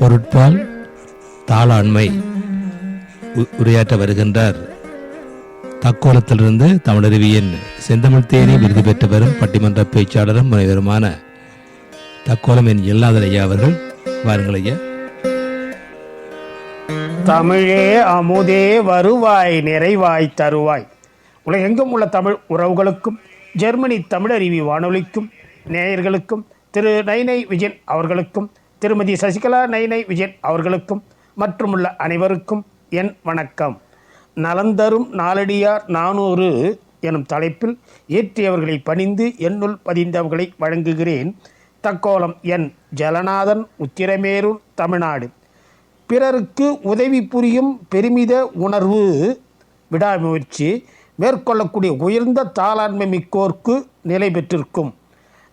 பொருட்பால் தாளாண்மை உரையாற்ற வருகின்றார். தக்கோலத்திலிருந்து தமிழருவியின் செந்தமிழ் தேனி விருது பெற்று வரும் பட்டிமன்ற பேச்சாளரும் முனைவருமான தக்கோலம் என் எல்லாதன் ஐயா அவர்கள். வாருங்கள் ஐயா. தமிழே அமுதே வருவாய் நிறைவாய் தருவாய். உலகெங்கும் உள்ள தமிழ் உறவுகளுக்கும் ஜெர்மனி தமிழருவி வானொலிக்கும் நேயர்களுக்கும் திரு நைனை விஜயன் அவர்களுக்கும் திருமதி சசிகலா நைனை விஜயன் அவர்களுக்கும் மற்றுமுள்ள அனைவருக்கும் என் வணக்கம். நலந்தரும் நாளடியார் 400 எனும் தலைப்பில் இயற்றியவர்களை பணிந்து என்னுள் பதிந்தவர்களை வழங்குகிறேன். தக்கோலம் என் ஜலநாதன், உத்திரமேரூர், தமிழ்நாடு. பிறருக்கு உதவி புரியும் பெருமித உணர்வு, விடாமுயற்சி மேற்கொள்ளக்கூடிய உயர்ந்த தாளாண்மை மிக்கோர்க்கு நிலை பெற்றிருக்கும்.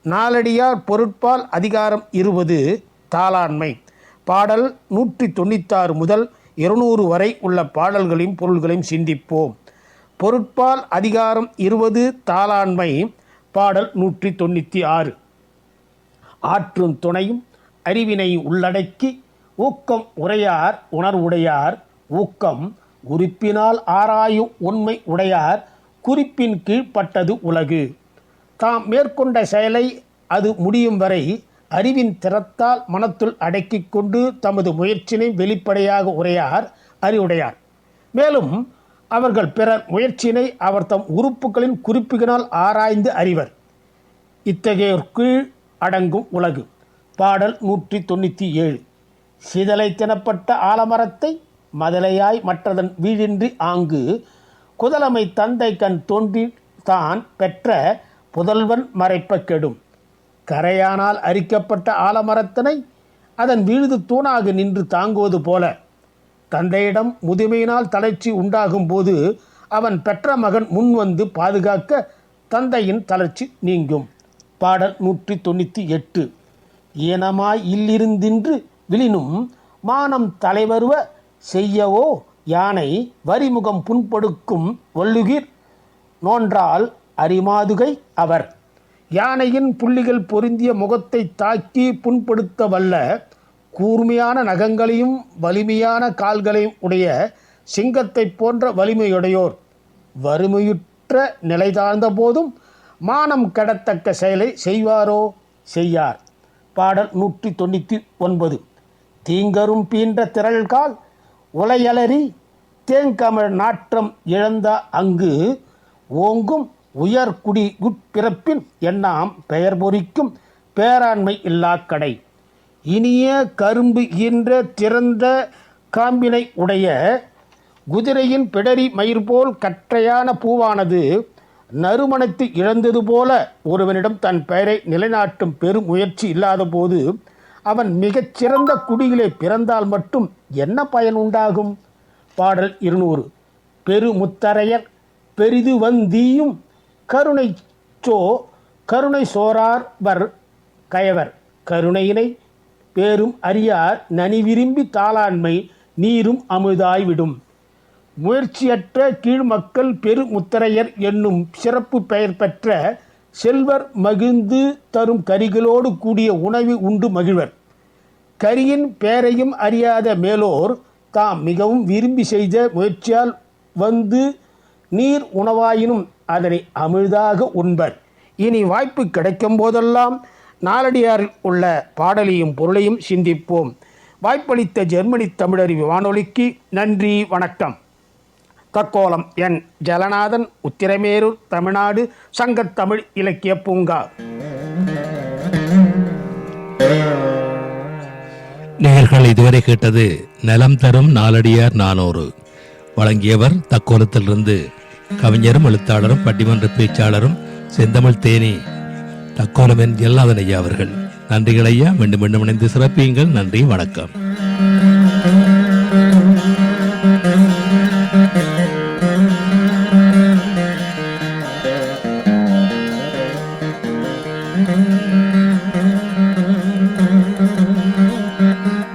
நாலடியார் பொருட்பால் அதிகாரம் 20 தாளாண்மை. பாடல் 196 முதல் 200 வரை உள்ள பாடல்களையும் பொருள்களையும் சிந்திப்போம். பொருட்பால் அதிகாரம் 20 தாளாண்மை. பாடல் 196. ஆற்றும் துணையும் அறிவினை உள்ளடக்கி ஊக்கம் உரையார் உணர்வுடையார். ஊக்கம் உறுப்பினால் ஆராயும் உண்மை உடையார். குறிப்பின் கீழ்ப்பட்டது உலகு. தாம் மேற்கொண்ட செயலை அது முடியும் வரை அறிவின் திறத்தால் மனத்துள் அடக்கி கொண்டு தமது முயற்சினை வெளிப்படையாக உரையார் அறிவுடையார். மேலும் அவர்கள் பிறர் முயற்சியினை அவர் தம் உறுப்புகளின் குறிப்புகளால் ஆராய்ந்து அறிவர். இத்தகையோர்க்கு அடங்கும் உலகு. பாடல் 197. சிதலை தினப்பட்ட ஆலமரத்தை மதலையாய் மற்றதன் வீழின்றி ஆங்கு குதலமை தந்தை கண் தோன்றி தான் பெற்ற புதல்வன் மறைப்ப கெடும். கரையானால் அரிக்கப்பட்ட ஆலமரத்தினை அதன் வீழ்து தூணாக நின்று தாங்குவது போல தந்தையிடம் முதுமையினால் தளர்ச்சி உண்டாகும் போது அவன் பெற்ற மகன் முன் வந்து பாதுகாக்க தந்தையின் தளர்ச்சி நீங்கும். பாடல் 198. ஈனமாய் இல்லிருந்தின்று விழினும் மானம் தலைவருவ செய்யவோ யானை வரிமுகம் புண்படுக்கும் வள்ளுகிர் நோன்றால் அரிமாதுகை அவர். யானையின் புள்ளிகள் பொருந்திய முகத்தை தாக்கி புண்படுத்த வல்ல கூர்மையான நகங்களையும் வலிமையான கால்களையும் உடைய சிங்கத்தை போன்ற வலிமையுடையோர் வறுமையுற்ற நிலை தாழ்ந்த போதும் மானம் கெடத்தக்க செயலை செய்வாரோ செய்யார். பாடல் 199. தீங்கரும் பீன்ற திரள்கால் உலையலறி தேங்கமழ் நாற்றம் இழந்த அங்கு ஓங்கும் உயர்குடி உட்பிறப்பின் எண்ணாம் பெயர் பொறிக்கும் பேராண்மை இல்லா கடை. இனிய கரும்பு ஈன்ற திறந்த காம்பினை உடைய குதிரையின் பிடரி மயிர் போல் கற்றையான பூவானது நறுமணத்தை இழந்தது போல ஒருவனிடம் தன் பெயரை நிலைநாட்டும் பெரும் முயற்சி இல்லாத போது அவன் மிகச்சிறந்த குடியிலே பிறந்தால் மட்டும் என்ன பயன் உண்டாகும்? பாடல் 200. பெருமுத்தரையர் பெரிது வந்தீயும் கருணை சோரார்வர் கயவர். கருணையினை பேரும் அறியார் நனி விரும்பி தாளாண்மை நீரும் அமுதாய்விடும். முயற்சியற்ற கீழ்மக்கள் பெருமுத்தரையர் என்னும் சிறப்பு பெயர் பெற்ற செல்வர் மகிழ்ந்து தரும் கரிகளோடு கூடிய உணவு உண்டு மகிழ்வர். கரியின் பெயரையும் அறியாத மேலோர் தாம் மிகவும் விரும்பி செய்த முயற்சியால் வந்து நீர் உணவாயினும் அதனை அமிழ்தாக உண்பர். இனி வாய்ப்பு கிடைக்கும் போதெல்லாம் நாலடியாரில் உள்ள பாடலையும் பொருளையும் சிந்திப்போம். வாய்ப்பளித்த ஜெர்மனி தமிழருவி வானொலிக்கு நன்றி, வணக்கம். தக்கோலம் என் ஜலநாதன், உத்திரமேரூர், தமிழ்நாடு. சங்கத்தமிழ் இலக்கிய பூங்கா. நேயர்கள் இதுவரை கேட்டது நலம் தரும் நாலடியார் 400. வழங்கியவர் தக்கோலத்திலிருந்து கவிஞரும் எழுத்தாளரும் பட்டிமன்ற பேச்சாளரும் செந்தமிழ் தேனி தக்கோலம் என் எல்லாதன் ஐயா அவர்கள். நன்றிகள் ஐயா. மீண்டும் மீண்டும் இணைந்து சிறப்பியுங்கள். நன்றி, வணக்கம்.